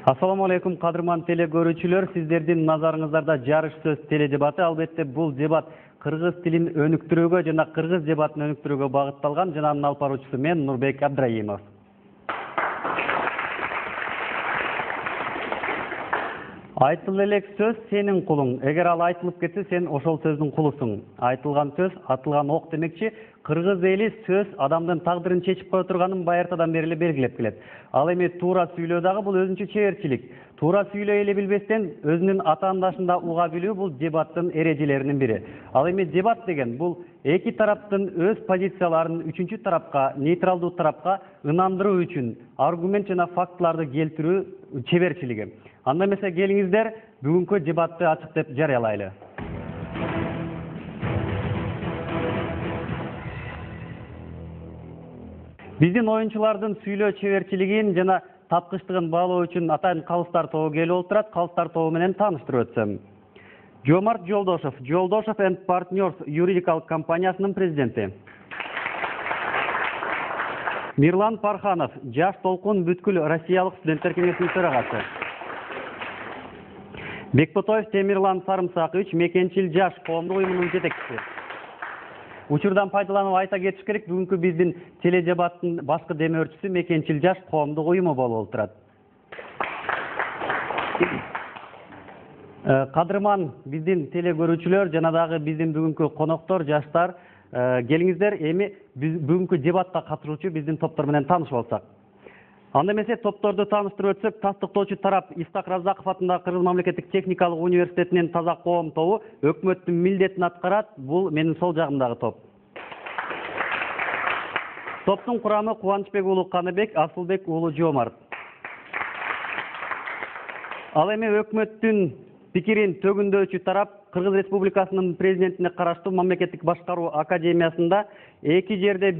Assalamu алейкум кадырман теле көрүүчүлөр, сиздердин назарыңыздарда жарыш сөз теле дебаты. Албетте бул дебат кыргыз тилин өнүктүрүүгө жана кыргыз дебатын өнүктүрүүгө багытталган. Жана анын алып баруучусу мен Нурбек Абдрайымов. Айтыл элек сөз сенин кулуң. Эгер ал айтылып кетсе, сен ошол сөздүн кулусуң. Айтылган сөз атылган ок демекчи. Кыргыз эли сөз адамдын тагдырын чечип кое турганын байыртадан бери эле белгилеп келет. Ал эми туура сүйлөө дагы бул өзүнчө чеберчилик. Туура сүйлөй эле билбестен өзүнүн атаандашын да уга билүү бул дебаттын эрежелеринин бири. Ал эми дебат деген бул эки тараптын өз позицияларын үчүнчү тарапка, нейтралдуу тарапка ынандыруу үчүн аргумент жана фактыларды келтирүү чеберчилиги. Анда эмесе келиңиздер бүгүнкү дебатты ачык деп жарыялайлы. Биздин оюнчулардын сүйлөө чеберчилигин жана тапкычтыгын баалоо үчүн атайын Калыстар тобу келип отурат. Калыстар тобу менен тааныштырып өтсөм. Жомарт Жолдошов, Жолдошов & Partners юридикалык компаниясынын президенти. Мирлан Парханов, Жаш толкун бүткүл Россиялык студенттер кеңесинин төрагасы. Бекботоев Темирлан Сарымсакович, Мекенчил жаш коомдук уюмунун жетекчиси. Учурдан пайдаланып айта кетиш керек, бүгүнкү биздин теледебаттын башкы демөөрчүсү Мекенчил жаш коомдук уюму болуп отурат. Кадырман биздин теле көрүүчүлөр жана дагы биздин бүгүнкү коноктор, жаштар, келиңиздер эми бүгүнкү дебатка катышуучу биздин топтор менен таанышып алсак. Анда эмесе топторду тааныштырып өтсөк, тастыктоочу тарап Исхак Раззаков атындагы Кыргыз мамлекеттик техникалык университетинин таза коом тобу өкмөттүн милдетин аткарат. Бул менин сол жагымдагы топ. Топтун курамы Кубанычбек уулу Каныбек, Асылбек уулу Жомарт. Ал эми өкмөттүн пикирин төгүндөочү тарап Кыргыз Республикасынын президентине караштуу мамлекеттик башкаруу академиясында эки жерде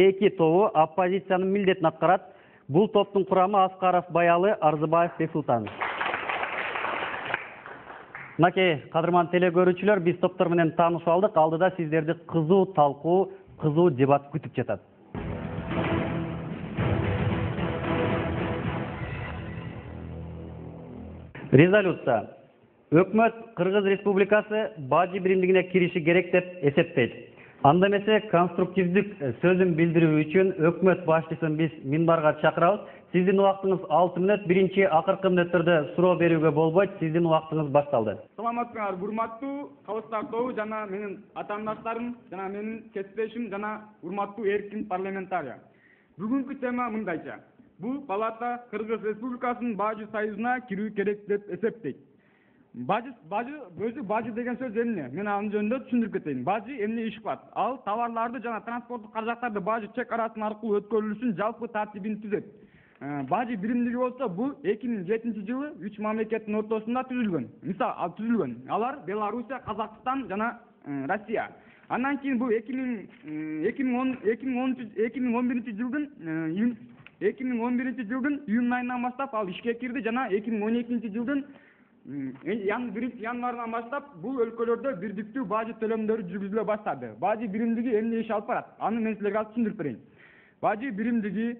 эки тобу оппозициянын милдетин аткарат. Бул топтун курамы Аскаров Баялы, Арзыбаев Бексултан. Мынакей кадырман теле көрүүчүлөр, биз топтор менен таанышып алдык. Алдыда сиздерди кызуу талкуу, кызуу дебат күтүп жатат. Резолюция. Өкмөт Кыргыз Республикасы бажы биримдигине кириши керек деп эсептейт. Анда эмесе конструктивдик сөзүн билдирүү үчүн өкмөт башчысын биз минбарга чакырабыз. Сиздин убактыңыз 6 мүнөт. Биринчи акыркы мүнөттөрдө суроо берүүгө болбойт. Сиздин убактыңыз башталды. Саламатсыңар, урматтуу Калыстар тобу жана менин атаандаштарым, жана менин кесиптешим жана урматтуу эркин парламентария. Бүгүнкү тема мындайча. Бул палата Кыргыз Республикасынын Бажы союзуна кирүү керек деп эсептейт. Бажы деген сөз эмне? Мен анын жөнүндө түшүндүрүп кетейин. Бажы эмне иш кылат? Ал товарларды жана транспорттук каражаттарды бажы чек арасы аркылуу өткөрүлүшүн жалпы тартибин түзөт. Бажы биримдиги болсо бул 2007-жылы 3 мамлекеттин ортосунда түзүлгөн. Алар Белоруссия, Казакстан жана Россия. Андан кийин бул 2011-жылдын июнь айынан баштап ал ишке кирди жана 2012-жылдын январынан баштап бул өлкөлөрдө бирдиктүү бажы төлөмдөрү жүргүзүлө баштады. Бажы биримдиги эмне иш алып барат? Аны мен силерге түшүндүрүп берейин. Бажы биримдиги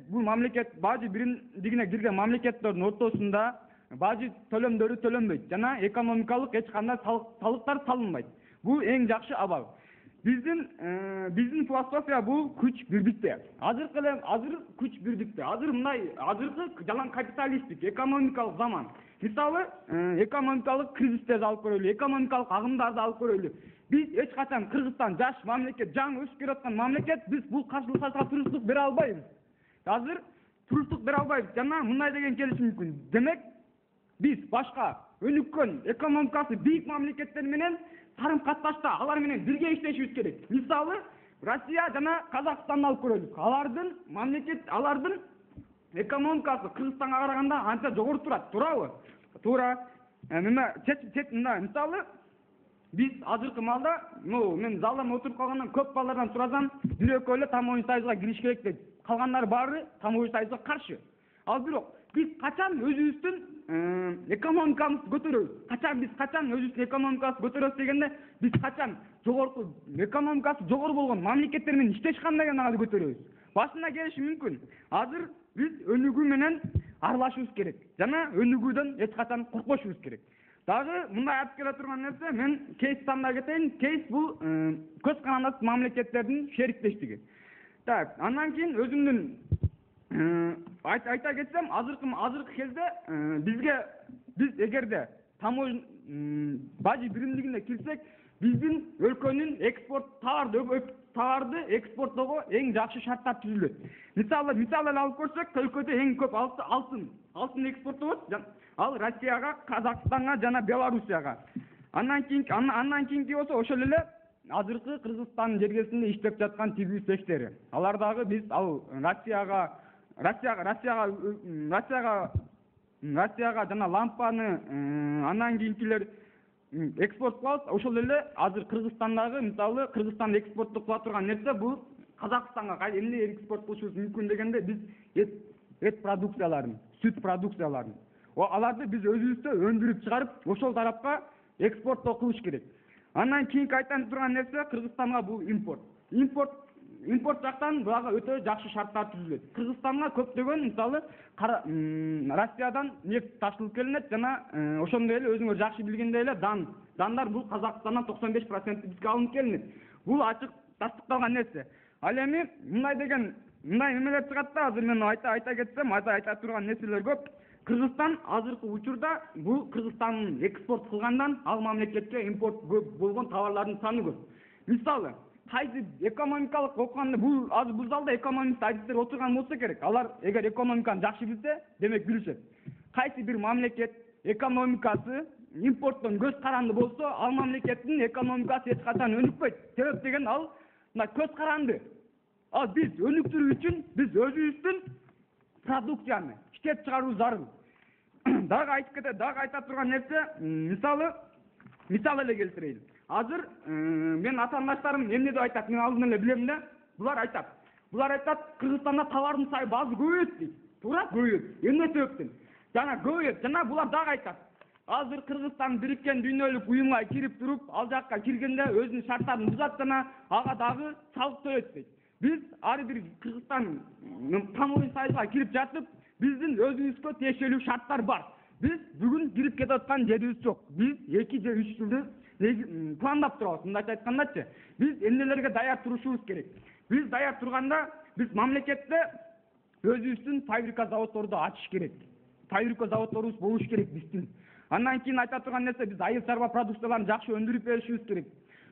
бул мамлекет бажы биримдигине кирген мамлекеттердин ортосунда бажы төлөмдөрү төлөнбөйт жана экономикалык эч кандай салыктар салынбайт. Бул эң жакшы абал. Биздин философия бул күч бирдикте. Азыр күч бирдикте. Азыркы жалаң капиталисттик экономикалык заман. Мисалы, экономикалык кризисти алып көрөлү, экономикалык агымдарды алып көрөлү. Биз эч качан Кыргызстан жаш мамлекет, жаңы өсүп келаткан мамлекет, биз бул каршылыкка туруштук бере албайбыз. Азыр туруштук бере албайбыз. Жана мындай деген келиши мүмкүн. Демек, биз башка өнүккөн экономикасы бийик мамлекеттер менен карым-катнашта алар менен бирге иштешибиз керек. Мисалы, Россия жана Казакстанды алып көрөлүк. Алардын экономикасы Кыргызстанга караганда анча жогору турат, туурабы? Туура. Мисалы, биз азыркы маалда, мен залдан отуруп калгандан көп балдардан сурасам, бир экөө эле Там оюн союзуна кириш керек дейт. Калгандары баары Там оюн союзуна каршы. Ал бирок биз качан өзүбүздүн экономикамызды көтөрөбүз? Качан өзүбүздүн экономикабызды көтөрөбүз дегенде, биз качан жогорку экономикасы жогору болгон мамлекеттер менен иштеш кандай гана көтөрөбүз? Башында келиши мүмкүн. Азыр Биз өнүгүү менен аралашыбыз керек. Жана өнүгүүдөн эч качан коркпошубуз керек. Дагы мындай айтып келе турган нерсе, мен кейс тандап кетейин. Кейс бул көз карандас мамлекеттердин шериктештиги. Так, андан кийин өзүмдүн айта кетсем, азыркы кезде биз эгерде бажы биримдигине кирсек, биздин өлкөнүн товарды экспорттоого эң жакшы шарттар түзүлөт. Мисалы эле алып көрсөк, өлкөдө эң көп алтын экспорттолот. Ал Россияга, Казакстанга жана Белоруссияга. Андан кийинки болсо ошол эле азыркы Кыргызстан жергесинде иштеп жаткан тигүү цехтери. Алар дагы биз ал Россияга жана лампаны андан кийинкилер экспорт кылабыз. Ошол эле азыр Кыргызстандагы, мисалы Кыргызстан экспорттоп кыла турган нерсе бул Казакстанга эмне экспорт кылышыбыз мүмкүн дегенде биз эт продукцияларын, сүт продукцияларын аларды биз өзүбүздө өндүрүп чыгарып, ошол тарапка экспорттоо кылыш керек. Андан кийинки айтан турган нерсе Кыргызстанга бул импорт. Импорт жактан буга өтө жакшы шарттар түзүлөт. Кыргызстанга көптөгөн мисалы Россиядан нефть ташылып келинет жана ошондой эле өзүңөр жакшы билгендей эле дандар бул Казакстандан 95% бизге алынып келинет. Бул ачык тастыкталган нерсе. Ал эми мындай эмелер чыгат да, азыр мен айта кетсем, айта турган нерселер көп. Кыргызстан азыркы учурда бул Кыргызстандын экспорт кылгандан ал мамлекетке импорт болгон товарлардын саны көп. Мисалы, кайсы экономикалык окуганда бул залда экономист адистер отурган болсо керек. Алар эгер экономиканы жакшы билсе, демек билишет. Кайсы бир мамлекет экономикасы импорттон көз каранды болсо, ал мамлекеттин экономикасы эч качан өнүкпөйт. Себеп деген ал көз каранды. Ал биз өнүктүрүү үчүн биз өзүбүздүн продукцияны иштеп чыгаруу зарыл. Дагы айта турган нерсе, мисал эле келтирейин. Азыр мен атаандаштарым эмне деп айтат, мен алдын эле билем да. Булар айтат, Кыргызстанда товардын базы көбөйөт дейт. Туура көбөйөт. Эмне себептен? Жана булар дагы айтат. Азыр Кыргызстан Бириккен Дүйнөлүк уюмга кирип туруп, ал жакка киргенде өзүнүн шарттарын бузат жана ага дагы салык төлөйт дейт. Биз ар бир Кыргызстан Тамойын союзга кирип жатып, биздин өзүбүзгө тиешелүү шарттар бар. Биз бүгүн кирип кетип аткан жерибиз жок. Биз 2 же 3 жылды пландап турабыз. Мындайча айткандачы, биз эмнелерге даяр турушубуз керек. Биз даяр турганда, биз мамлекетте өзүбүздүн фабрика заводдорду ачыш керек. Фабрика заводдорубуз болуш керек биздин. Андан кийин айта турган нерсе, биз айыл чарба продукцияларын жакшы өндүрүп беришибиз керек.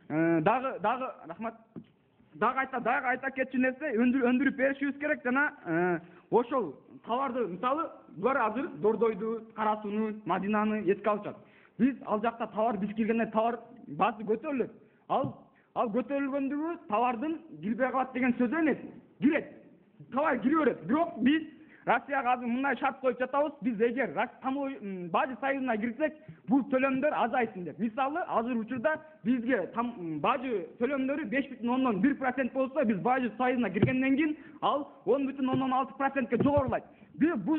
Дагы рахмат. Дагы айта кетчү нерсе, өндүрүп беришибиз керек жана ошол товарды, мисалы, булар азыр Дордойду, Кара Сууну, Мадинаны эске алышат. Биз ал жакта биз киргенде товар базы көтөрүлөт. Ал көтөрүлгөндүгү товардын кирбей калат деген сөз эмес. Кирет. Товар кире берет. Бирок биз Россияга азыр мындай шарт коюп жатабыз. Биз эгер Бажы союзуна кирсек, бул төлөмдөр азайсын деп. Мисалы, азыр учурда бизге бажы төлөмдөрү 5,1% болсо, биз Бажы союзуна киргенден кийин ал 10,6%ке жогорулайт. Бул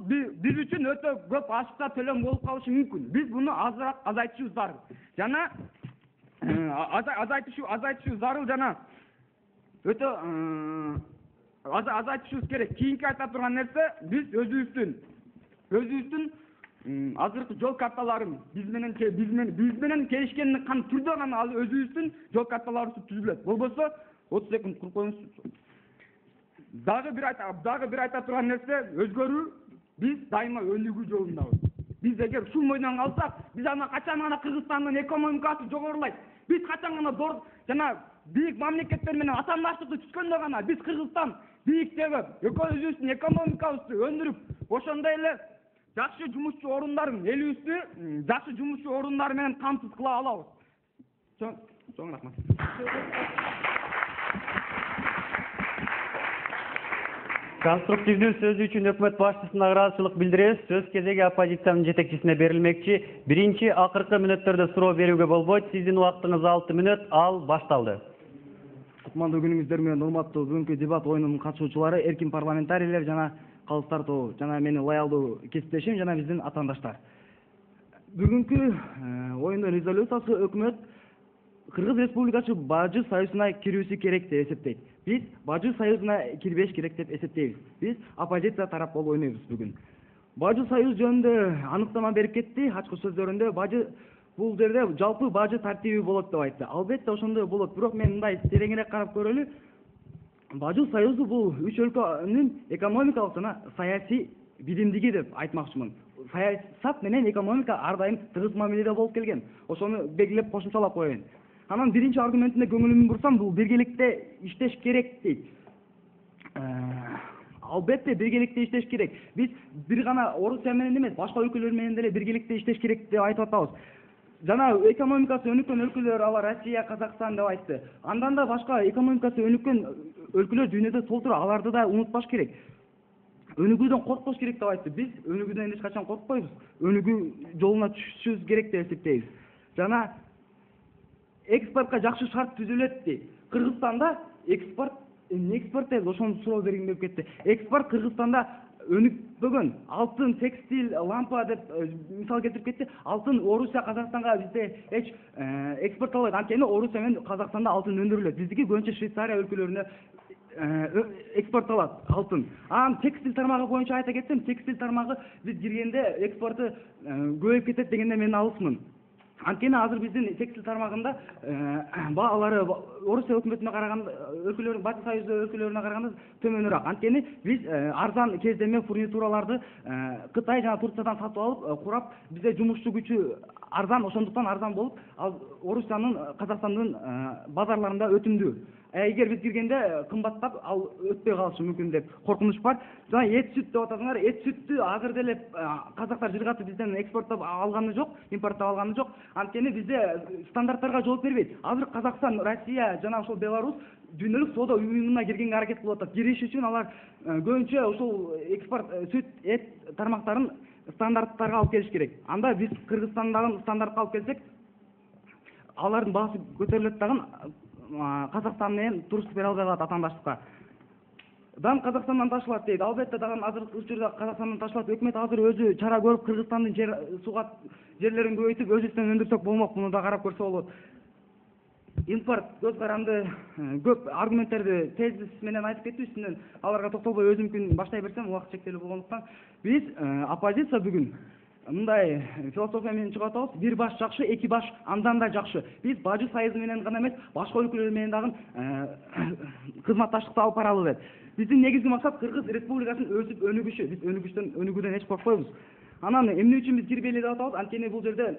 биз үчүн өтө көп ашыкча төлөм болуп калышы мүмкүн. Биз буну азыраак азайтышыбыз зарыл. Жана азайтышыбыз зарыл жана өтө азайтышыбыз керек. Кийинки айта турган нерсе, биз өзүбүздүн азыркы жол карталарын биз менен келишкенден түрдө гана ал өзүбүздүн жол карталарыбыз түзүлөт. Болбосо 30 секунд куруп коюңуз. Дагы бир айта турган нерсе, өзгөрүү, биз дайыма өнүгүү жолундабыз. Биз эгер ушул мойдон калсак, биз качан гана Кыргызстандын экономикасы жогорулайт. Биз качан гана жана бийик мамлекеттер менен атаандаштыкты түзгөндө гана биз Кыргызстан бийик себеп, өзүбүздүн экономикабызды өндүрүп, ошондой эле жакшы жумушчу орундарын, элибизди жакшы жумушчу орундары менен камсыз кыла алабыз. Чоң рахмат. Конструктивдүү сөзү үчүн өкмөт башчысына ыраазычылык билдиребиз. Сөз кезеги оппозициянын жетекчисине берилмекчи. Биринчи акыркы мүнөттөрдө суроо берүүгө болбойт. Сиздин убактыңыз 6 мүнөт, ал башталды. Кутмандуу күнүңүздөр менен урматтуу бүгүнкү дебат оюнунун катышуучулары, эркин парламентарийлер жана калыс тартуу жана менин лоялдуу кесиптешим жана биздин атаандаштар. Бүгүнкү оюндун резолюциясы өкмөт Кыргыз Республикасы Бажы союзуна кирүүсү керек деп эсептейт. Биз Бажы союзуна кирбеш керек деп эсептейбиз. Биз оппозиция тарап болуп ойнойбуз бүгүн. Бажы союз жөнүндө аныктама берип кетти. Ачкы сөздөрүндө Бажы бул жерде жалпы Бажы тартиби болот деп айтты. Албетте ошондой болот. Бирок мен мындай тереңирээк карап көрөлү. Бажы союзу бул үч өлкөнүн экономикалык жана саясий биримдиги деп айтмакчымын. Саясат менен экономика ар дайым тыгыз мамиледе болуп келген. Ошону белгилеп кошумчалап коеюн. Анан биринчи аргументине көңүлүмдү бурсам, бул биргеликте иштеш керек дейт. Албетте биргеликте иштеш керек. Биз бир гана Орусия менен эмес, башка өлкөлөр менен деле биргеликте иштеш керек деп айтып атабыз. Жана экономикасы өнүккөн өлкөлөр, алар Россия, Казакстан деп айтты. Андан да башка экономикасы өнүккөн өлкөлөр дүйнөдө толтура, аларды да унутпаш керек. Өнүгүүдөн коркпош керек деп айтты. Биз өнүгүүдөн эч качан коркпойбуз. Өнүгүү жолуна түшүшүбүз керек деп эсептейбиз. Жана экспортко жакшы шарт түзүлөт дейт. Кыргызстанда экспорт деп ошону суроо бергим келип кетти. Экспорт Кыргызстанда өнүкпөгөн. Алтын, текстиль, лампа деп мисал келтирип кетти. Алтын Орусия, Казакстанга бизде эч экспорттолбойт. Анткени Орусия менен Казакстанда алтын өндүрүлөт. Биздики көбүнчө Швейцария өлкөлөрүнө экспорттолот алтын. Анан текстиль тармагы боюнча айта кетсем, текстиль тармагы биз киргенде экспорту көбөйүп кетет дегенде мен алысмын. Анткени азыр биздин текстиль тармагында баалары Орусия өкмөтүнө караганда, өлкөлөрдүн Батыс Союзу өлкөлөрүнө караганда төмөнүрөөк. Анткени биз арзан кездеме фурнитураларды Кытай жана Турциядан сатып алып, курап, бизде жумушчу күчү арзан, ошондуктан арзан болуп, ал Орусиянын, Казакстандын базарларында өтүмдүү. Эгер биз киргенде кымбаттап, ал өтпөй калышы мүмкүн деп коркунуч бар. Жана эт сүт деп атасыңар, эт сүттү азыр деле казактар жыргатып бизден экспорттоп алганы жок, импорттоп алганы жок. Анткени бизде стандарттарга жооп бербейт. Азыр Казакстан, Россия жана ошол Беларусь дүйнөлүк соода уюмуна киргенге аракет кылып атат. Кириш үчүн алар көбүнчө ошол экспорт, сүт, эт тармактарын стандарттарга алып келиш керек. Анда биз Кыргызстандагы стандартка алып келсек, алардын баасы көтөрүлөт дагы Казакстан менен туруштук бере албай калат атаандаштыкка. Дан Казакстандан ташылат дейт. Албетте дагы азыркы учурда Казакстандан ташылат. Өкмөт азыр өзү чара көрүп, Кыргызстандын суга жерлерин көбөйтүп, өзүбүздөн өндүрсөк болмок. Муну да карап көрсө болот. Импорт көз каранды көп аргументтерди тезис менен айтып кетти, үстүнөн аларга токтолбой өзүмкүн баштай берсем, убакыт чектелүү болгондуктан биз оппозиция бүгүн мындай философия менен чыгып атабыз. Бир баш жакшы, эки баш андан да жакшы. Биз Бажы союзу менен гана эмес, башка өлкөлөр менен дагы кызматташтыкты алып баралы деп. Биздин негизги максат Кыргыз Республикасынын өсүп өнүгүшү. Биз өнүгүүдөн эч коркпойбуз. Анан эмне үчүн биз кирбейли деп атабыз? Анткени бул жерде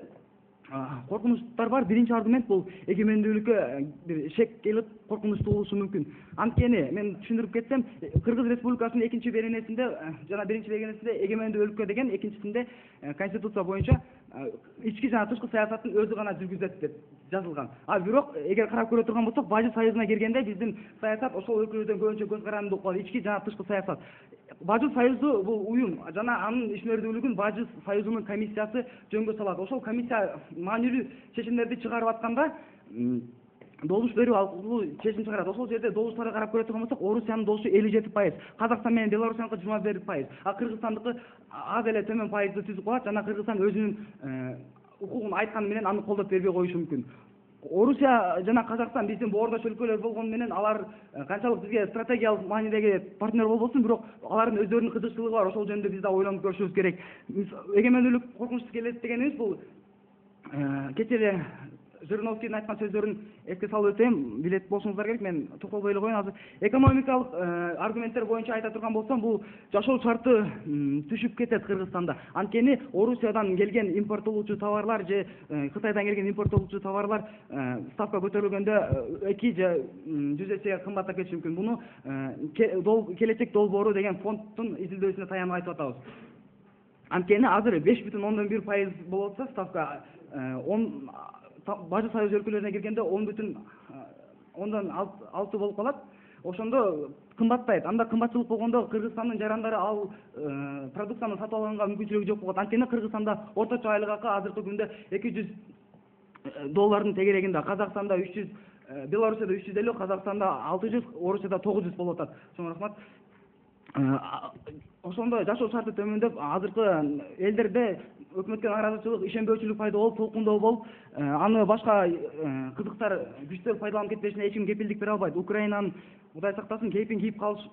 коркунучтар бар. Биринчи аргумент бул эгемендүүлүккө бир шек келип коркунучтуу болушу мүмкүн. Анткени мен түшүндүрүп кетсем, Кыргыз Республикасынын экинчи беренесинде жана биринчи беренесинде эгемендүү өлкө деген, экинчисинде конституция боюнча ички жана тышкы саясаттын өзү гана жүргүзөт деп жазылган. Бирок эгер карап көрө турган болсок, Бажы союзуна киргенде биздин саясат ошол өлкөлөрдөн көбүнчө көз каранды болуп калды. Ички жана тышкы саясат. Бажы союзу бул уюм жана анын ишмердүүлүгүн Бажы союзунун комиссиясы жөнгө салат. Ошол комиссия маанилүү чечимдерди чыгарып атканда добуш берүү алкылуу чечим чыгарат. Ошол жерде добуштарга карап көрө турган болсок, Орусиянын добушу 57%, Казакстан менен Белоруссияныкы 21%, Кыргызстандыкы аз эле төмөн пайызды түзүп калат жана Кыргызстан өзүнүн укугун айтканы менен аны колдоп бербей коюшу мүмкүн. Орусия жана Казакстан биздин боордош өлкөлөр болгону менен алар канчалык бизге стратегиялык маанидеги партнер болбосун, бирок алардын өздөрүнүн кызыкчылыгы бар. Ошол жөнүндө биз да ойлонуп көрүшүбүз керек. Эгемендүүлүк коркунучсуз келет дегенибиз бул кечээ эле Жириновскийдин айткан сөздөрүн эске салып өтөйм, билет болушуңуздар керек. Мен токтолбой эле коеюн. Азыр экономикалык аргументтер боюнча айта турган болсом, бул жашоо шарты түшүп кетет Кыргызстанда. Анткени Орусиядан келген импорттолуучу товарлар же Кытайдан келген импорттолуучу товарлар ставка көтөрүлгөндө 2 же 100 эсеге кымбаттап кетиши мүмкүн. Буну келечек долбоору деген фонддун изилдөөсүнө таянып айтып атабыз. Анткени азыр 5,1% болуп атса ставка, Бажы союз өлкөлөрүнө киргенде 10,6 болуп калат. Ошондо кымбаттайт. Анда кымбатчылык болгондо Кыргызстандын жарандары ал продукцияны сатып алганга мүмкүнчүлүгү жок болот. Анткени Кыргызстанда орточо айлык акы азыркы күндө $200 тегерегинде, Казакстанда 300, Белоруссияда 350, Казакстанда 600, Орусияда 900 болуп атат. Чоң рахмат. Ошондо жашоо шарты төмөндөп, азыркы элдерде өкмөткө нааразычылык, ишенбөөчүлүк пайда болуп, толкундоо болуп, аны башка кызыктар күчтөр пайдаланып кетпешине эч ким кепилдик бере албайт. Украинанын Кудай сактасын кейпин кийип калыш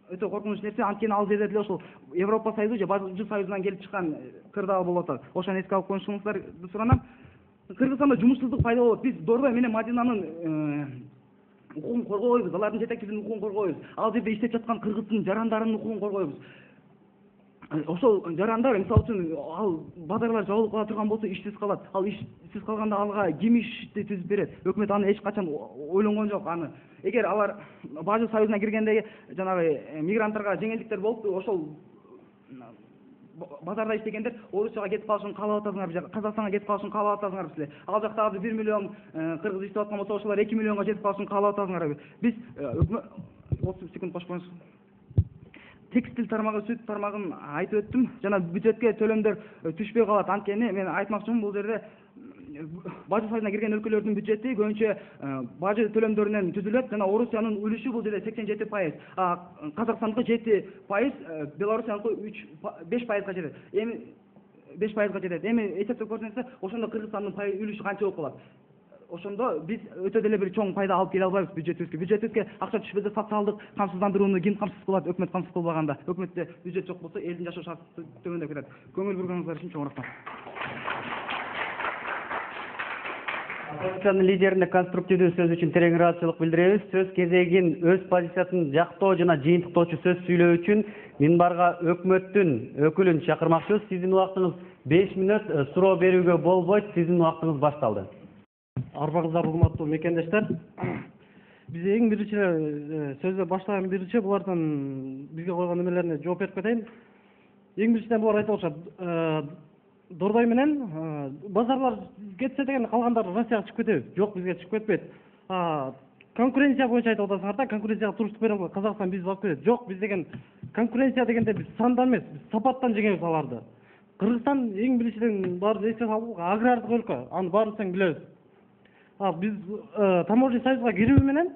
өтө коркунуч нерсе. Анткени ал жерде деле ошол Европа Союзу же Бажы Союзунан келип чыккан кыр дагы болуп атат. Ошону эске алып коюшуңуздарды суранам. Кыргызстанда жумушсуздук пайда болот. Биз Дордой менен Мадинанын укугун коргойбуз, алардын жетекчисинин укугун коргойбуз. Ал жерде иштеп жаткан кыргыздын жарандарынын укугун коргойбуз. Ошол жарандар мисалы үчүн ал базарлар жабылып кала турган болсо ишсиз калат. Ал ишсиз калганда алга ким ишти түзүп берет? Өкмөт аны эч качан ойлонгон жок. Аны эгер алар Бажы Союзуна киргенде жанагы мигранттарга жеңилдиктер болуп, ошол базарда иштегендер Орусияга кетип калышын каалап атасыңарбы, Казакстанга кетип калышын каалап атасыңарбы силер? Ал жакта азыр 1 миллион кыргыз иштеп аткан болсо, ошолар 2 миллионго жетип калышын каалап атасыңарбы? Биз 30 секунд кош коюңуз. Текстил тармагы, сүт тармагын айтып өттүм. Жана бюджетке төлөмдөр түшпөй калат. Анткени мен айтмакчымын, бул жерде Бажы Союзуна кирген өлкөлөрдүн бюджети көбүнчө бажы төлөмдөрүнөн түзүлөт. Жана Орусиянын үлүшү бул жерде 87%. Казакстандыкы 7%, Белоруссияныкы 5%га жетет. Эми 5%га жетет. Эми эсептеп көрсөңүздөр, ошондо Кыргызстандын үлүшү канча болуп калат? Ошондо биз өтө деле бир чоң пайда алып келе албайбыз бюджетибизге. Бюджетибизге акча түшпөсө социалдык камсыздандырууну ким камсыз кылат? Өкмөт камсыз кылбаганда. Өкмөттө бюджет жок болсо, элдин жашоо шарты төмөндөп кетет. Көңүл бурганыңыздар үчүн чоң рахмат. Оппозициянын лидерине конструктивдүү сөз үчүн терең ыраазычылык билдиребиз. Сөз кезегин өз позициясын жактоо жана жыйынтыктоочу сөз сүйлөө үчүн минбарга өкмөттүн өкүлүн чакырмакчыбыз. Сиздин убактыңыз 5 мүнөт, суроо берүүгө болбойт. Сиздин убактыңыз башталды. Арбаңыздар урматтуу мекендештер. Биз эң биринчи сөздө баштаган биринчи булардан бизге койгон эмелерине жооп берип кетейин. Эң биринчиден булар айтып атышат, Дордой менен базарлар кетсе деген калгандары Россияга чыгып кетеби? Жок, бизге чыгып кетпейт. Конкуренция боюнча айтып атасыңар да, конкуренцияга туруштук бере албайт. Казакстан бизди алып кетет. Жок, биз деген конкуренция дегенде биз сандан эмес, биз сапаттан жеңебиз аларды. Кыргызстан эң биринчиден баары эске салуу агрардык өлкө. Аны баарыбыз билебиз. Биз таможня союзга кирүү менен,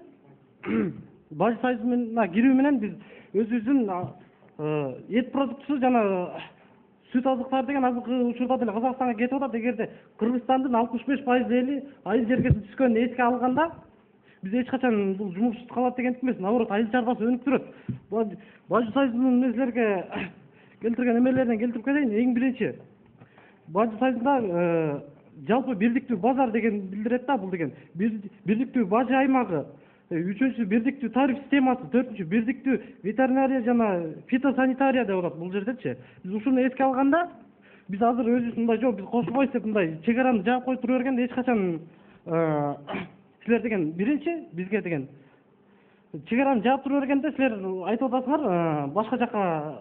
Бажы Союзуна кирүү менен биз өзүбүздүн эт продуктусу жана сүт азыктары деген азыркы учурда деле Казакстанга кетип атат. Эгерде Кыргызстандын 65% эли айыл жергесин түшкөнүн эске алганда, биз эч качан бул жумушсуз калат дегендик эмес. Наоборот, айыл чарбасы өнүк турат. Бажы Союзунун нерселерге келтирген эмелерине келтирип кетейин. Эң биринчи, Бажы Союзунда жалпы бирдиктүү базар деген билдирет да, бул деген бирдиктүү бажы аймагы, үчүнчү бирдиктүү тариф системасы, төртүнчү бирдиктүү ветеринария жана фитосанитария деп атат бул жердечи. Биз ушуну эске алганда, биз азыр өзүбүз мындай жок, биз кошулбайбыз деп мындай чегараны жаап коюп тура бергенде эч качан силер деген биринчи бизге деген чегараны жаап тура бергенде силер айтып атасыңар,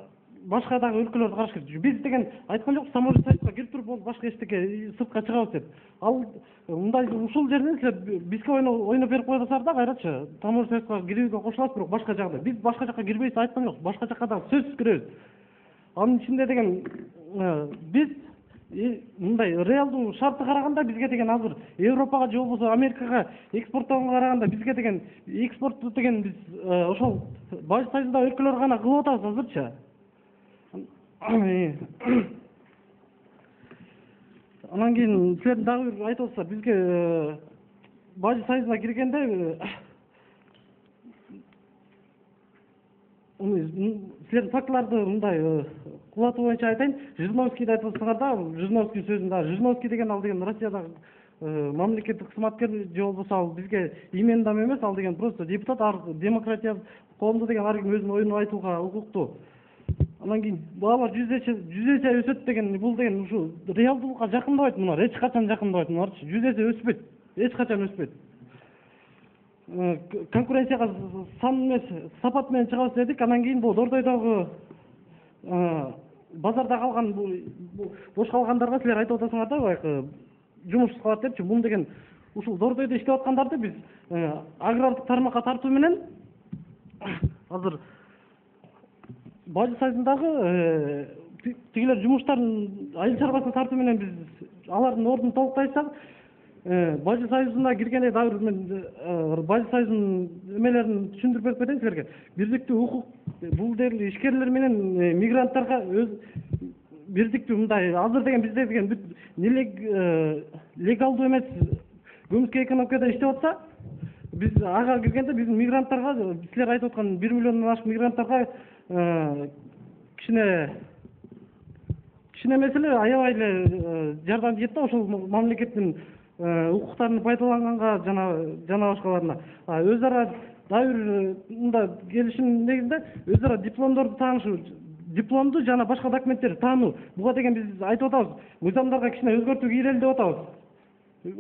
башка дагы өлкөлөрдү караш керек. Биз деген айткан жокпуз, таможня союзга кирип туруп болуп башка эчтеке сыртка чыгабыз деп. Ал мындай ушул жерден силер бизге ойноп берип койбосоор да кайрачы таможня союзга кирүүгө кошулабыз, бирок башка жакта. Биз башка жакка кирбейбиз айткан жокпуз, башка жакка дагы сөзсүз киребиз. Анын ичинде деген биз мындай реалдуу шартты караганда бизге деген азыр Европага же болбосо Америкага экспорттоого караганда бизге деген экспортту деген биз ошол Бажы Союзундагы өлкөлөр гана кылып атабыз азырчы. Анан кийин силер дагы бир айтып атасыздар, бизге Бажы Союзуна киргенде силердин фактыларды мындай кулатуу боюнча айтайын. Жириновскийди айтып атсаңар да, Жириновский сөзүн да. Жириновский деген ал деген Россиядагы мамлекеттик кызматкер же болбосо ал бизге имен дам эмес, ал деген просто депутат, демократия коомдо деген ар ким өзүнүн оюн айтууга укуктуу. Анан кийин баалар жүз эсе өсөт деген, бул деген ушу реалдуулукка жакындабайт муналар, эч качан жакындабайт муналарчы. 100 эсе өспөйт, эч качан өспөйт. Конкуренцияга сан эмес, сапат менен чыгабыз дедик. Анан кийин бул Дордойдогу базарда калган бош калгандарга силер айтып атасыңар да, баягы жумушсуз калат депчи. Бул деген ушул Дордойдо иштеп аткандарды биз агрардык тармакка тартуу менен азыр Бажы Союзундагы тигилер жумуштарын айыл чарбасына тартуу менен биз алардын ордун толуктайсак, Бажы Союзуна киргенде дагы бир Бажы Союзунун эмелерин түшүндүрүп берип кетейин силерге. Бирдиктүү укук, бул дегенде ишкерлер менен мигранттарга бирдиктүү мындай азыр деген бизде деген легалдуу эмес көмүскө экономикада иштеп атса, биз ага киргенде биздин мигранттарга, силер айтып аткан 1 миллиондон ашык мигранттарга кичине маселе аябай эле жардам тиет да, ошол мамлекеттин укуктарын пайдаланганга жана башкаларына. Өз ара дагы бир мындай келишим негизинде өз ара дипломдорду таанышуу, дипломду жана башка документтерди таануу. Буга деген биз айтып атабыз, мыйзамдарга кичине өзгөртүү кирели деп атабыз.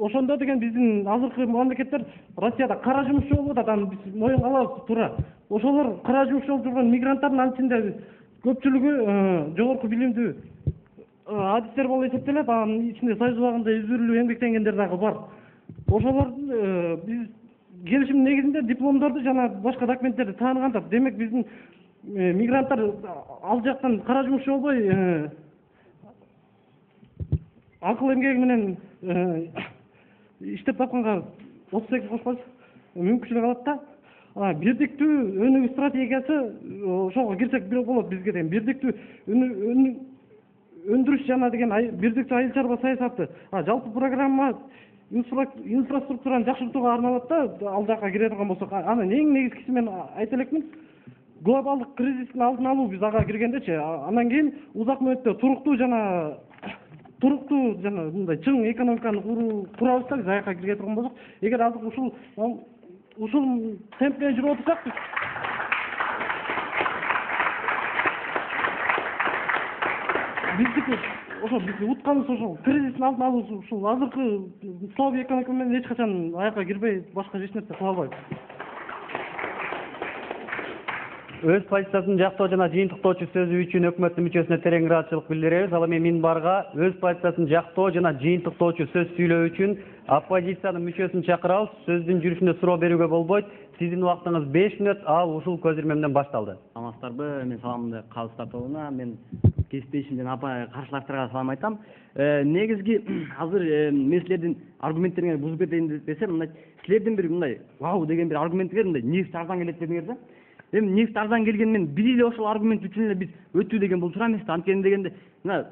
Ошондо деген биздин азыркы мамлекеттер Россияда кара жумушчу болуп атат, аны биз моюнга алабыз туура. Ошолор кара жумушчу болуп жүргөн мигранттардын анын ичинде көпчүлүгү жогорку билимдүү адистер болуп эсептелет, анын ичинде союз убагында үзүрүлүү эмгектенгендер дагы бар. Ошолор биз келишим негизинде дипломдорду жана башка документтерди тааныганда, демек биздин мигранттар ал жактан кара жумушчу болбой акыл эмгеги менен иштеп тапканга 38 кошпойсу мүмкүнчүлүк алат да. Бирдиктүү өнүгүү стратегиясы ошого кирсек болот бизге деген. Бирдиктүү өндүрүш жана деген бирдиктүү айыл чарба саясаты. Жалпы программа инфраструктураны жакшыртууга арналат да, ал жакка кире турган болсок. Анан эң негизгиси мен айта элекмин, глобалдык кризистин алдын алуу биз ага киргендечи. Анан кийин узак мөөнөттө туруктуу жана мындай чың экономиканы курабыз да, биз аяка кирге турган болсок. Эгер азыр ушул темп менен жүрүп отурсак, биздики ошо биз утканыбыз ошол кризистин алдын алуу, ушул азыркы слабый экономика менен эч качан аяка кирбей башка эч нерсе кыла албайбыз. Өз позициясын жактоо жана жыйынтыктоочу сөзү үчүн өкмөттүн мүчөсүнө терең ыраазычылык билдиребиз. Ал эми Минбарга өз позициясын жактоо жана жыйынтыктоочу сөз сүйлөө үчүн оппозициянын мүчөсүн чакырабыз. Сөздүн жүрүшүндө суроо берүүгө болбойт. Сиздин убактыңыз 5 мүнөт, ал ушул көзүрмө менен башталды. Саламатсыздарбы? Мен саламымды Кабыс тобуна, мен кесиптешим жана каршылаштарга салам айтам. Негизги азыр мен силердин аргументтериңерди бузуп кетейин десем, мындай силердин бир мындай вау деген бир аргументиңер, мындай нефть арзан келет дедиңер да. Эми нефть арзан келген мен бир эле ошол аргумент үчүн эле биз өтүү деген бул туура эмес да. Анткени дегенде мына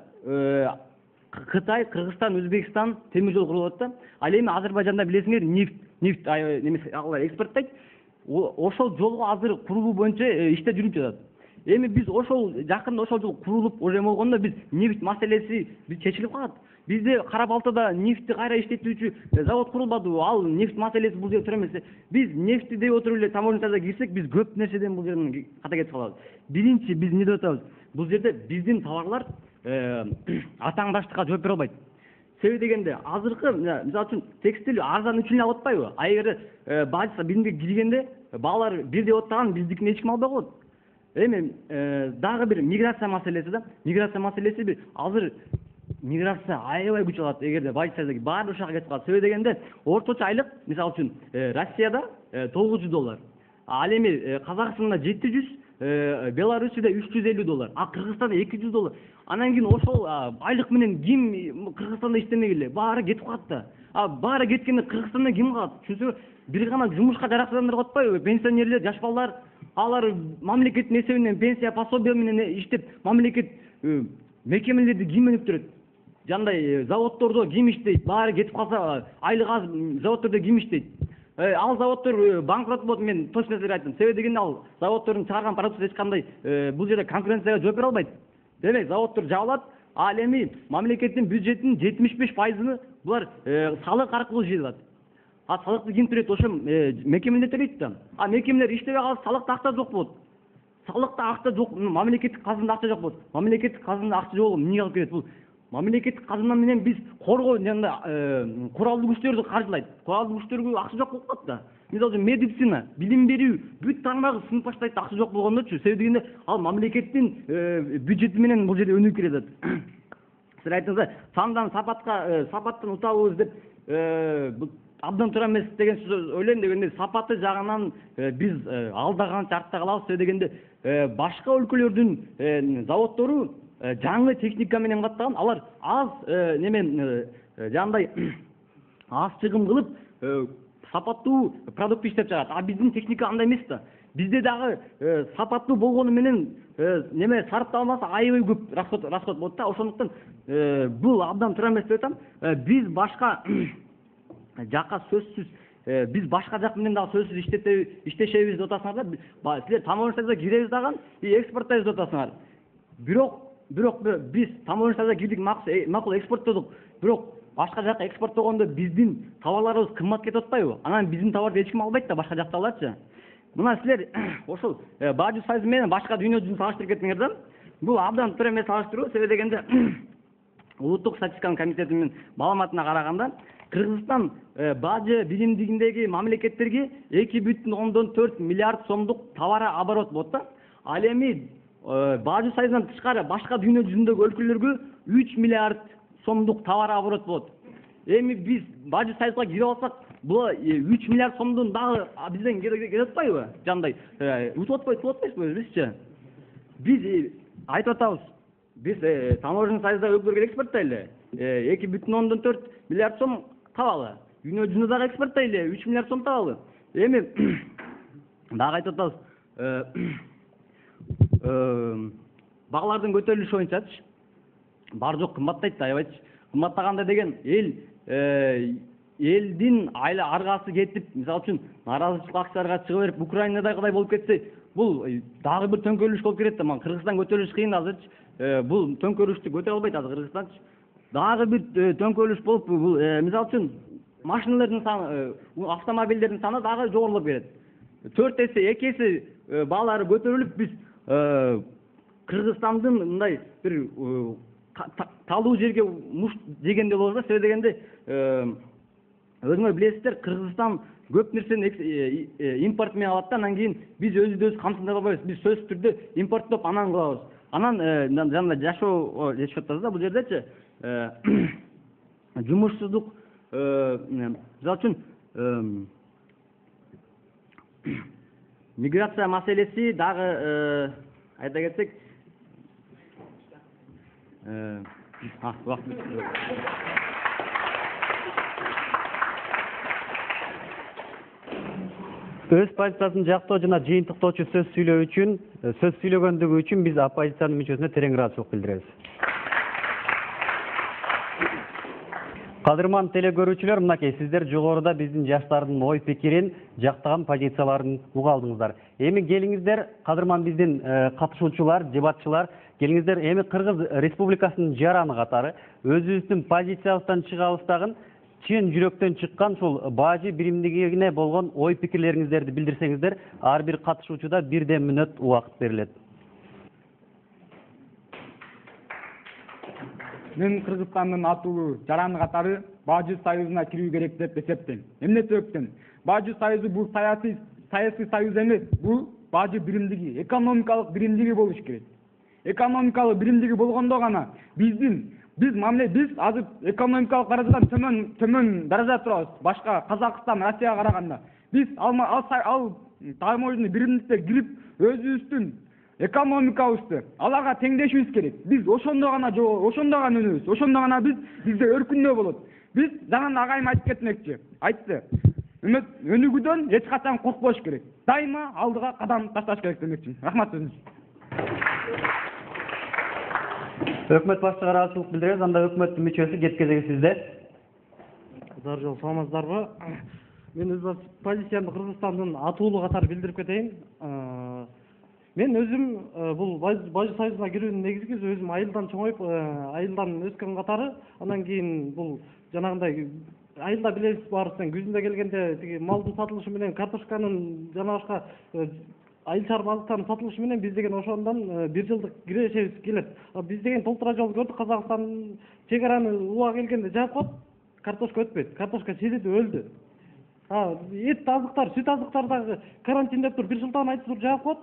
Кытай, Кыргызстан, Өзбекстан темир жол курулуп атат да. Ал эми Азербайжанда билесиңер нефть немесе алар экспорттойт. Ошол жолго азыр курулуу боюнча иштер жүрүп жатат. Эми биз ошол жакында ошол жол курулуп уже болгондо биз нефть маселеси биз чечилип калат. Bizde Karabalta'da nefti kayra işletүүчү завод kurulmadı. Al neft maselesi bu жерде эмес. Biz nefti деп отуруп эле таможняда кирсек, biz көп нерседен бул жерден ката кетип калабыз. Биринчи биз эмне деп атабыз? Бул жерде биздин товарлар атаңдаштыкка жооп бере албайт. Себеби дегенде азыркы мисалы үчүн текстиль арзан үчүн алып атпайбы? А эгер базиса биринге киргенде баалар бир деп атпаган биздикини эч ким албай коет. Эми дагы бир миграция маселеси да. Миграция маселеси бир азыр миграция аябай күч алат эгерде базисадагы баары ушака кетип калат. Себеби дегенде орточо айлык мисалы үчүн Россияда $900, ал эми Казакстанда $700, Беларусьда $350, а Кыргызстанда $200. Анан кийин ошол айлык менен ким Кыргызстанда иштемегиле баары кетип калат да. Баары кеткенде Кыргызстанда ким калат? Чүнсө бир гана жумушка жараткандар атпайбы? Пенсионерлер, жаш балдар, алар мамлекеттин эсебинен пенсия пособие менен иштеп, мамлекет мекемелерди ким өнүктүрөт? Жандай заводдордо ким иштейт? Баары кетип калса, айлык аз заводдордо ким иштейт? Ал заводдор банкрот болот, мен точно силерге айттым. Себеби дегенде ал заводдордун чыгарган продукциясы эч кандай бул жерде конкуренцияга жооп бере албайт. Демек заводдор жабылат, ал эми мамлекеттин бюджетинин 75%-ны булар салык аркылуу жыйылат. А салыкты ким төлөйт? Ошо мекемелер төлөйт да. А мекемелер иштебей калса салыкта акча жок болот. Салыкта акча жок, мамлекеттик казынада акча жок болот. Мамлекеттик казынада акча жок эмнеге алып келет? Бул мамлекеттик казына менен биз коргоо жана куралдуу күчтөрдү каржылайт. Куралдуу күчтөргө акча жок болуп калат да. Мисалы медицина, билим берүү, бүт тармагы сынып баштайт, акча жок болгондочу. Себеби дегенде ал мамлекеттин бюджети менен бул жерде өнүгүп келет. Силер айттыңыздар, сандан сапаттан утабыз деп абдан туура эмес деген сөз ойлойм. Дегенде сапаты жагынан биз алдаган артта калабыз. Себеби дегенде башка өлкөлөрдүн заводдору жаңы техника менен каттаган, алар аз немен жандай аз чыгым кылып сапаттуу продукт иштеп чыгарат. А биздин техника андай эмес да. Бизде дагы сапаттуу болгону менен неме сарпталмаса аябай көп расход болот да. Ошондуктан бул абдан туура эмес деп атам. Биз башка жакка сөзсүз биз башка жак менен дагы сөзсүз иштешебиз деп атасыңар да. Силер таможня союзуна киребиз дагы экспорттойбуз деп атасыңар. Бирок биз таможня союзуна кирдик, макул экспорттодук. Бирок башка жакка экспорттогондо биздин товарларыбыз кымбат кетип атпайбы? Анан биздин товарды эч ким албайт да башка жактагыларчы. Мына силер ошол Бажы союзу менен башка дүйнө жүзүн салыштырып кеттиңер да. Бул абдан туура эмес салыштыруу. Себеби дегенде Улуттук статистика комитетинин маалыматына караганда Кыргызстан бажы биримдигиндеги мамлекеттерге 2,4 миллиард сомдук товар оборот болот да. Ал эми Бажы союзунан тышкары башка дүйнө жүзүндөгү өлкөлөргө 3 миллиард сомдук товар оборот болот. Эми биз Бажы союзга кирип алсак, бул 3 миллиард сомдун дагы бизден кетип атпайбы? Жандай утуп атпайбызбы бизчи? Биз айтып атабыз. Биз таможня союзда өлкөлөргө экспорттойлу. 2,4 миллиард сом табалы. Дүйнө жүзүнө дагы экспорттойлу. 3 миллиард сом табалы. Эми дагы айтып атабыз. Баглардын көтөрүлүшү боюнчачы бар жок кымбаттайт да, аябайчы. Кымбаттаганда деген элдин аргасы кетип, мисалы үчүн нааразычылык акцияларга чыга берип, Украинадагыдай болуп кетсе, бул дагы бир төңкөрүлүш болуп кетет да. Кыргызстан көтөрүлүш кыйын азырчы. Бул төңкөрүштү көтөрө албайт азыр Кыргызстанчы. Дагы бир төңкөрүлүш болуп, бул мисалы үчүн машиналардын саны, автомобилдердин саны дагы жогорулуп кетет. 4 эсе, 2 эсе баалары көтөрүлүп, биз Кыргызстандын мындай бир талуу жерге муш дегенде болот да. Себеби дегенде өзүңөр билесиздер, Кыргызстан көп нерсени импорт менен алат да, анан кийин биз өзүбүз камсындай албайбыз. Биз сөзсүз түрдө импорттоп анан кылабыз. Анан жана жашоо жетишип атабыз да бул жердечи. Жумушсуздук, мисалы үчүн миграция маселеси дагы айта кетсек, өз позициясын жактоо жана жыйынтыктоочу сөз сүйлөгөндүгү үчүн биз оппозициянын мүчөсүнө терең ыраазычылык билдиребиз. Кадырман телекөрүүчүлөр, мынакей сиздер жогоруда биздин жаштардын ой пикирин, жактаган позицияларын уга алдыңыздар. Эми келиңиздер, кадырман биздин катышуучулар, дебатчылар, келиңиздер, эми Кыргыз Республикасынын жараны катары өзүбүздүн позициябыздан чыгабыз дагы, чын жүрөктөн чыккан ушул бажы биримдигине болгон ой пикирлериңиздерди билдирсеңиздер, ар бир катышуучуда 1 мүнөт убакыт берилет. Мен Кыргызстандын атуулуу жараны катары Бажы союзуна кирүү керек деп эсептейм. Эмне себептен? Бажы союзу бул саясий союз эмес, бул бажы биримдиги, экономикалык биримдиги болуш керек. Экономикалык биримдиги болгондо гана биз азыр экономикалык даражадан төмөн даражада турабыз. Башка Казакстан, Россияга караганда биз ал таможня биримдикке кирип өзүбүздүн экономикабызды аларга теңдешибиз керек. Биз ошондо гана өнөбүз. Ошондо гана бизде өркүндөө болот. Биз жанагы агайым айтып кетмекчи. Айтты. Өнүгүүдөн эч качан коркпош керек. Дайыма алдыга кадам ташташ керек демекчи. Рахмат өзүңүз. Өкмөт башчыга ыраазычылык билдиребиз. Анда өкмөттүн мүчөсү кеткезеги сизде. Даржол, саламатсыздарбы? Мен өз позициямды Кыргызстандын атуулу катары билдирип кетейин. Мен өзүм бул Бажы союзуна кирүүнүн негизги өзүм айылдан чоңоюп, айылдан өскөн катары, анан кийин бул жанагындай айылда билесиз баарыбыздан күзүндө келгенде тиги малдын сатылышы менен картошканын жана башка айыл чарба азыктардын сатылышы менен биз деген ошондон 1 жылдык кирешебиз келет. Биз деген толтура жол көрдүк, Казакстан чегараны убага келгенде жаап коет, картошка өтпөйт, картошка сезилип өлдү. Эт азыктар, сүт азыктар дагы карантиндеп туруп 1 жылдан айтып туруп жаап коет.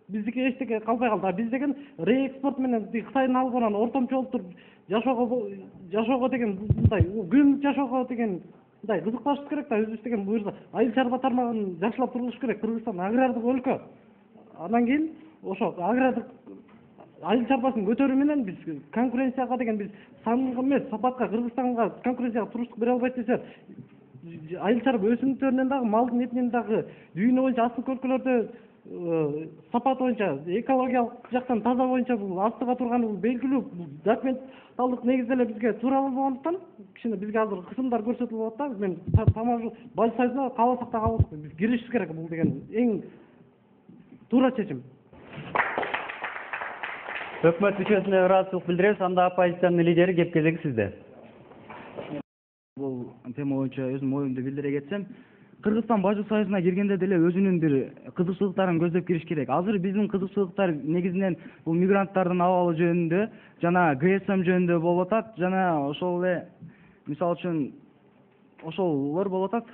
Биздики эчтеке калбай калды. Биз деген реэкспорт менен Кытайдын алып анан ортомчу болуп туруп жашоого деген мындай күнүмдүк жашоого деген мындай кызыкташыбыз керек да. Өзүбүз деген бул жерде айыл чарба тармагын жакшылап турулуш керек. Кыргызстан агрардык өлкө. Анан кийин ошо агрардык айыл чарбасын көтөрүү менен биз конкуренцияга деген биз санга эмес, сапатка, Кыргызстанга конкуренцияга туруштук бере албайт десе, айыл чарба өсүмдүктөрүнөн дагы, малдын этинен дагы дүйнө боюнча астыңкы өлкөлөрдө сапат боюнча экологиялык жактан таза боюнча бул астыга турганы бул белгилүү, бул документалдык негизде эле бизге тууралуу болгондуктан кичине бизге азыр кысымдар көрсөтүлүп атат да. Мен тамажу Бажы Союзуна кааласак да каалбасак да биз киришибиз керек, бул деген эң туура чечим. Өкмөт мүчөсүнө ыраазычылык билдиребиз. Анда оппозициянын лидери кеп кезеги сизде. Бул тема боюнча өзүм оюмду билдире кетсем, Кыргызстан Бажы Союзуна киргенде деле өзүнүн бир кызыкчылыктарын көздөп кириш керек. Азыр биздин кызыкчылыктар негизинен бул мигранттардын абалы жөнүндө жана ГСМ жөнүндө болуп атат, жана ошол эле мисалы үчүн ошолор болуп атат.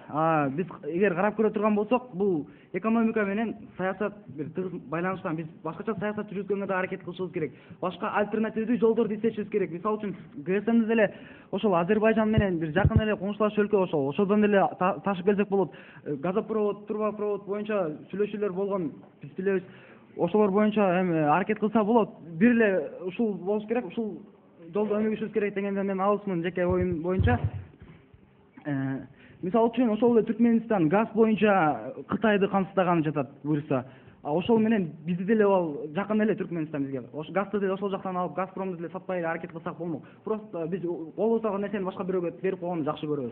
Биз эгер карап көрө турган болсок, бул экономика менен саясат бир тыгыз байланышкан. Биз башкача саясат жүргүзгөнгө да аракет кылышыбыз керек. Башка альтернативдүү жолдорду издешибиз керек. Мисалы үчүн ГСМде деле ошол Азербайжан менен бир жакын эле коңшулаш өлкө ошодон деле ташып келсек болот. Газопровод, трубопровод боюнча сүйлөшүүлөр болгон, биз билебиз. Ошолор боюнча эми аракет кылса болот. Бир эле ушул болуш керек, ушул жолдо өнүгүшүбүз керек дегенде мен алысмын жеке оюм боюнча. Мисалы үчүн ошол эле Түркмөнстан газ боюнча Кытайды камсыздаганы жатат буюрса. Ошол менен бизди деле ал жакын эле Түркмөнстан бизге. Газды деле ошол жактан алып, Газпромду деле сатпай аракет кылсак болмок. Просто биз колубуз алган нерсени башка бирөөгө берип койгонду жакшы көрөбүз.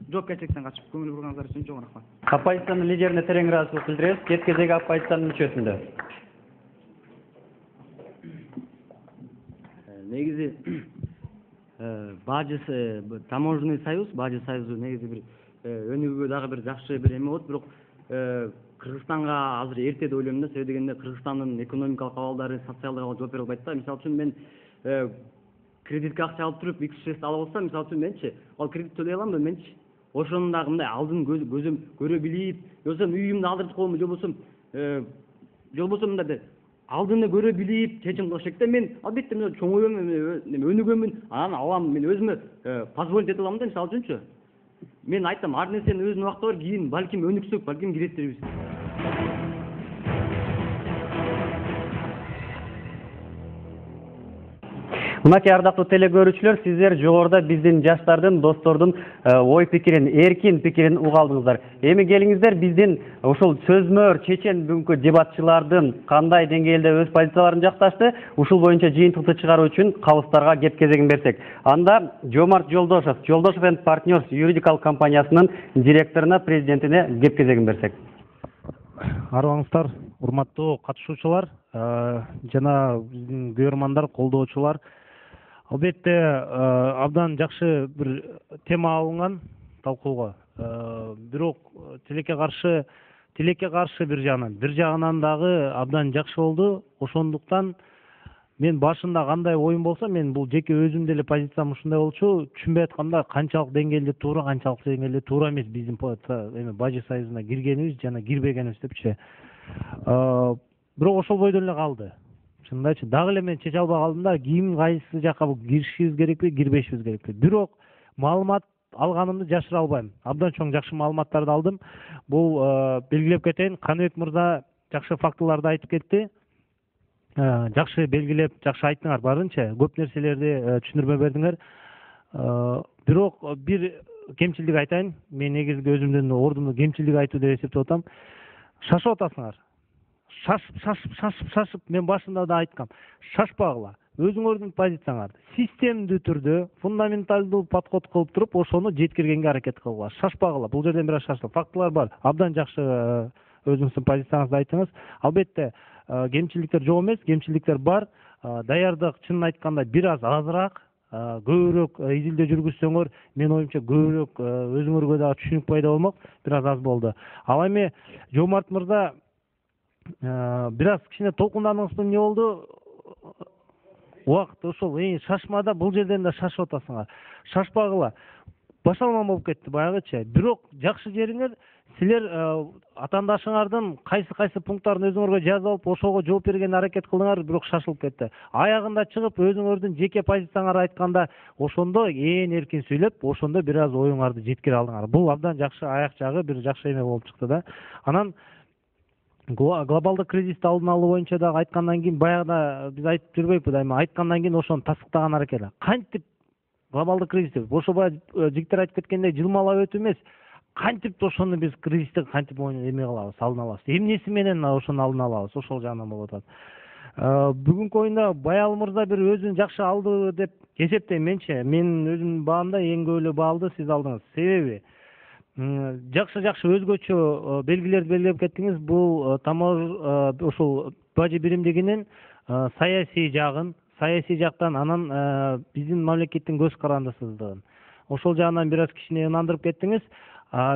Жоопкерчиликтен качып, көңүл бурганыңыздар үчүн чоң рахмат. Оппозициянын лидерине терең ыраазычылык билдиребиз. Кеп кезеги оппозициянын мүчөсүндө. Негизи Бажы таможенный союз, Бажы союзу негизи бир өнүгүүгө дагы бир жакшы бир эме болот, бирок Кыргызстанга азыр эрте деп ойлойм да. Себеби дегенде Кыргызстандын экономикалык абалдары, социалдык абалы жооп бере албайт да. Мисалы үчүн мен кредитке акча алып туруп X6 алып алсам, мисалы үчүн менчи ал кредит төлөй аламбы менчи? Ошону дагы мындай алдын көзүм көрө билип, же болбосо үйүмдү алдыртып коюм, же болбосо мындай алдыны көрө билип чечим кылыш керек да. Мен албетте мен чоңоюмун, өнүгөмүн, анан алам, мен өзүмө позволить эте алам да. Мисалы үчүнчү мен айтам, ар нерсенин өзүнүн убакыты бар, кийин балким өнүксөк, балким киреттирбиз. Мынакей ардактуу теле көрүүчүлөр, сиздер жогоруда биздин жаштардын, достордун ой пикирин, эркин пикирин угалдыңыздар. Эми келиңиздер биздин ушул сөзмөр чечен бүгүнкү дебатчылардын кандай деңгээлде өз позицияларын жакташты, ушул боюнча жыйынтыкты чыгаруу үчүн калыстарга кеп кезегин берсек. Анда Жомарт Жолдошев, Жолдошев & Partners юридикалык компаниясынын директоруна, президентине кеп кезегин берсек. Арыбаңыздар, урматтуу катышуучулар жана биздин көрөрмандар, колдоочулар. Албетте абдан жакшы бир тема алынган талкууга. Бирок тилекке каршы бир жагынан дагы абдан жакшы болду. Ошондуктан мен башында кандай оюм болсо, мен бул жеке өзүм деле позициям ушундай болчу. Түшүнбөй атканда канчалык деңгээлде туура, канчалык деңгээлде туура эмес биздин эми Бажы Союзуна киргенибиз жана кирбегенибиз депчи. Бирок ошол бойдо эле калды. Чындачы дагы эле мен чече албай калдым да, кийин кайсы жакка киришибиз керекпи, кирбешибиз керекпи. Бирок маалымат алганымды жашыра албайм. Абдан чоң жакшы маалыматтарды алдым. Бул белгилеп кетейин, Каныбек мырза жакшы фактыларды айтып кетти. Жакшы белгилеп, жакшы айттыңар барынча. Көп нерселерди түшүндүрмө бердиңер. Бирок бир кемчилдик айтайын. Мен негизги өзүмдүн ордумду кемчилдик айтуу деп эсептеп атам. Шашып атасыңар. Шашып, мен башында да айткам. Шашпагыла. Өзүңөрдүн позицияңарды системдүү түрдө, фундаменталдуу подход кылып туруп, ошону жеткиргенге аракет кылгыла. Шашпагыла. Бул жерден бир аз шашып. Фактылар бар. Абдан жакшы өзүңүздүн позицияңызды айттыңыз. Албетте, кемчиликтер жок эмес, кемчиликтер бар. Даярдык чынын айтканда бир аз азыраак, көбүрөөк изилдөө жүргүзсөңөр, мен оюмча көбүрөөк өзүңөргө дагы түшүнүк пайда болмок, бир аз болду. Ал эми Жомарт мырза бир аз кичине толкундандыңызбы, эмне болду? Убакыт ошол шашмада, бул жерден да шашып атасыңар. Шашпагыла. Башалман болуп кетти баягычы. Бирок жакшы жериңер, силер атаандашыңардын кайсы пункттарын өзүңөргө жазып алып, ошого жооп берген аракет кылдыңар, бирок шашылып кетти. Аягында чыгып өзүңөрдүн жеке позицияңарды айтканда, ошондо эркин сүйлөп, ошондо бир аз оюңарды жеткире алдыңар. Бул абдан жакшы аяк жагы, бир жакшы эме болуп чыкты да. Анан глобалдык кризисти алдын алуу боюнча дагы айткандан кийин, баягыда биз айтып жүрбөйбү дайыма, айткандан кийин ошону тастыктаган аракет. Кантип глобалдык кризис деп, ошо баягы жигиттер айтып кеткендей жылмалап өтүү эмес, кантип ошону биз кризисти кантип эме кылабыз, алдын алабыз, эмнеси менен ошону алдын алабыз, ошол жагынан болуп атат. Бүгүнкү оюнда Баял мырза бир өзүн жакшы алды деп эсептейм менчи. Мен өзүмдүн баамда эң көп эле баалды сиз алдыңыз. Себеби жакшы өзгөчө белгилерди белгилеп кеттиңиз. Бул ушул бажы биримдигинин саясий жактан, анан биздин мамлекеттин көз карандысыздыгын. Ошол жагынан бир аз кичине ынандырып кеттиңиз.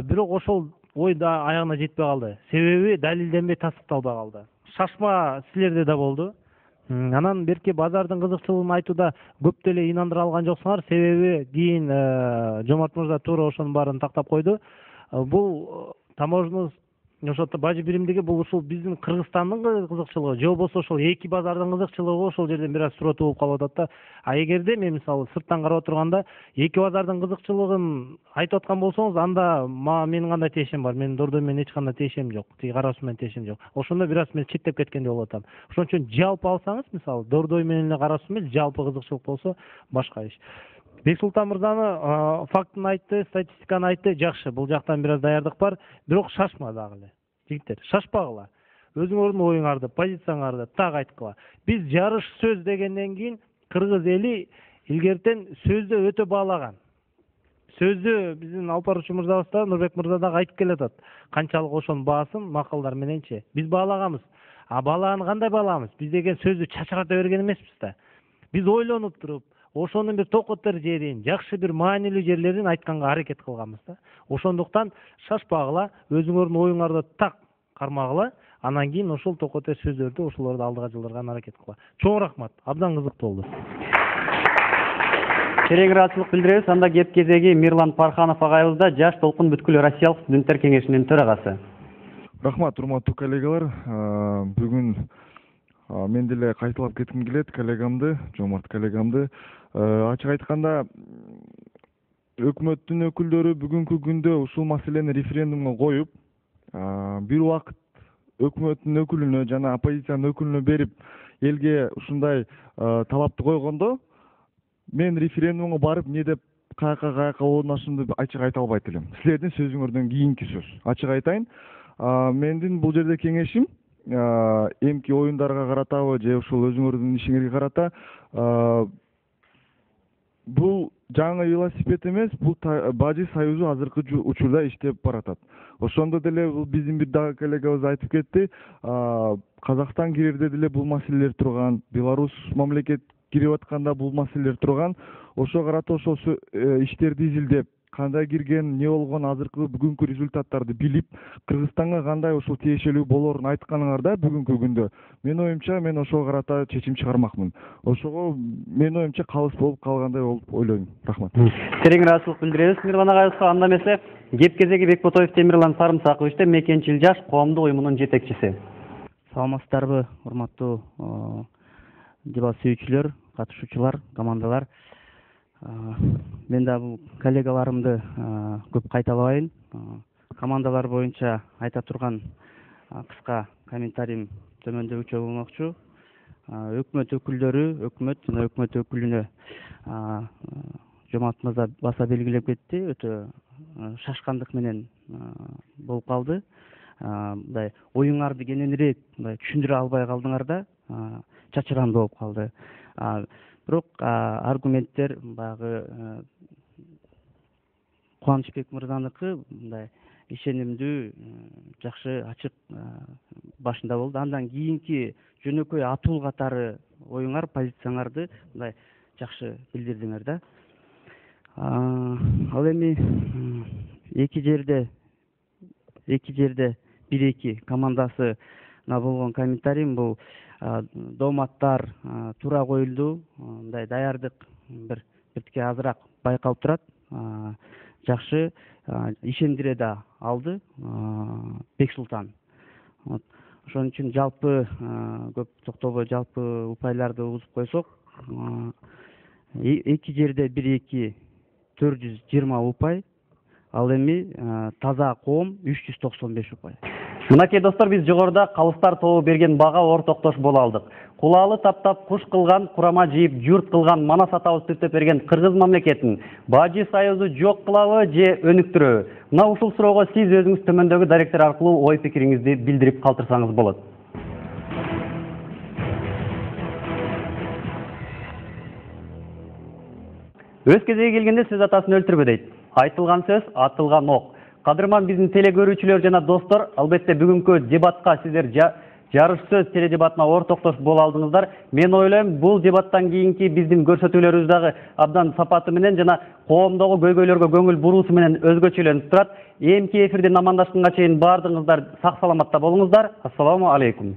Бирок ошол ой да аягына жетпей калды. Себеби далилденбей тастыкталбай калды. Шашма силерде да болду. Анан берки базардын кызыкчылыгын айтууда көп деле инандыра алган жоксуңар. Себеби кийин Жомарт мырза туура ошонун баарын тактап койду. Бул таможня ошо бажы биримдиги бул ушул биздин Кыргызстандын кызыкчылыгы же болбосо ошол эки базардын кызыкчылыгы ошол жерден бир аз сураттуу болуп калып атат да. А эгерде мен мисалы сырттан карап отурганда эки базардын кызыкчылыгын айтып аткан болсоңуз, анда менин кандай тиешем бар? Менин Дордой менен эч кандай тиешем жок. Тиги карасуу менен тиешем жок. Ошондо бир аз мен четтеп кеткендей болуп атам. Ошон үчүн жалпы алсаңыз, мисалы Дордой менен эле карасуу эмес, жалпы кызыкчылык болсо башка иш. Бексултан мырзаны фактын айтты, статистиканы айтты, жакшы. Бул жактан бир аз даярдык бар. Бирок шашма дагы эле. Жигиттер, шашпагыла. Өзүңөрдүн оюңарды, позицияңарды так айткыла. Биз жарыш сөз дегенден кийин кыргыз эли илгертен сөздү өтө баалаган. Сөздү биздин алып баруучу мырзабыз да, Нурбек мырза дагы айтып келатат. Канчалык ошонун баасын макалдар мененчи. Биз баалаганбыз. А баалаганы кандай баалаганбыз? Биз деген сөздү чачырата берген эмеспиз да. Биз ойлонуп туруп, ошонун бир токотор жерин, жакшы бир маанилүү жерлерин айтканга аракет кылганбыз да. Ошондуктан шашпагыла, өзүңөрдүн оюңарды так кармагыла, анан кийин ошол токотор сөздөрдү ошолорду алдыга жылдырган аракет кыла. Чоң рахмат, абдан кызыктуу болду. Терең ыраазычылык билдиребиз. Анда кеп кезеги Мирлан Парханов агайыбызда, Жаш толкун бүткүл Россиялык студенттер кеңешинин төрагасы. Рахмат, урматтуу коллегалар. Бүгүн мен деле кайталап кетким келет коллегамды, Жомарт коллегамды. Ачык айтканда, өкмөттүн өкүлдөрү бүгүнкү күндө ушул маселени референдумга коюп, бир убакыт өкмөттүн өкүлүнө жана оппозициянын өкүлүнө берип, элге ушундай талапты койгондо, мен референдумга барып эмне деп каяка орнашымды ачык айта албайт элем. Силердин сөзүңөрдөн кийинки сөз. Ачык айтайын, мендин бул жерде кеңешим эмки оюндарга каратабы же ушул өзүңөрдүн ишиңерге карата, бул жаңы велосипед эмес, бул Бажы союзу азыркы учурда иштеп баратат. Ошондо деле бул биздин бир дагы коллегабыз айтып кетти, Казакстан кирерде деле бул маселелер турган, Беларусь мамлекет кирип атканда бул маселелер турган. Ошого карата ошол иштерди изилдеп, кандай кирген, эмне болгон, азыркы бүгүнкү результаттарды билип, Кыргызстанга кандай ошол тиешелүү болоорун айтканыңарда бүгүнкү күндө, менин оюмча мен ошого карата чечим чыгармакмын. Ошого менин оюмча калыс болуп калгандай болуп ойлойм. Рахмат. Терең ыраазычылык билдиребиз Мирлан агайыбызга. Анда эмесе кеп кезеги Бекботоев Темирлан Сарымсакович, Мекенчил жаш коомдук уюмунун жетекчиси. Саламатсыздарбы, урматтуу дебат сүйүүчүлөр, катышуучулар, командалар. Мен да бул коллегаларымды көп кайталабайын. Командалар боюнча айта турган кыска комментариym төмөндөгүчө болмокчу. Өкмөт өкүлдөрү, өкмөт жана өкмөт өкүлүнө Жомарт мырза баса белгилеп кетти, өтө шашкандык менен болуп калды. Мындай оюңарды кененирээк түшүндүрө албай калдыңар да, чачыран болуп калды. Бирок аргументтер баягы Кубанычбек мырзаныкы мындай ишенимдүү, жакшы, ачык башында болду. Андан кийинки жөнөкөй атуу катары оюңар, позицияларды мындай жакшы билдирдиңер да. Ал эми эки жерде 1-2 командасына болгон комментариym бул дооматтар туура коюлду, мындай даярдык биртке азыраак байкалып турат. Жакшы ишендире да алды Бексултан. Ошон үчүн жалпы көп токтобой жалпы упайларды угузуп койсок, эки жерде 1-2 420 упай, ал эми таза коом 395 упай. Мынакей достор, биз жогоруда калыстар тобу берген бага ортоктош боло алдык. Кулаалы таптап куш кылган, курама жийип журт кылган Манас атабыз түптөп берген Кыргыз мамлекетин Бажы союзу жок кылабы же өнүктүрөбү? Мына ушул суроого сиз өзүңүз төмөндөгү даректер аркылуу ой пикириңизди билдирип калтырсаңыз болот. Өз кезеги келгенде сөз атасын өлтүрбө дейт. Айтылган сөз, атылган ок. Кадырман биздин теле көрүүчүлөр жана достор, албетте бүгүнкү дебатка сиздер жарыш сөз теле дебатына ортоктош боло алдыңыздар. Мен ойлойм, бул дебаттан кийинки биздин көрсөтүүлөрүбүз дагы абдан сапаты менен жана коомдогу көйгөйлөргө көңүл буруусу менен өзгөчөлөнүп турат. Эмки эфирден амандашканга чейин баардыгыңыздар сак саламатта болуңуздар. Ассаламу алейкум.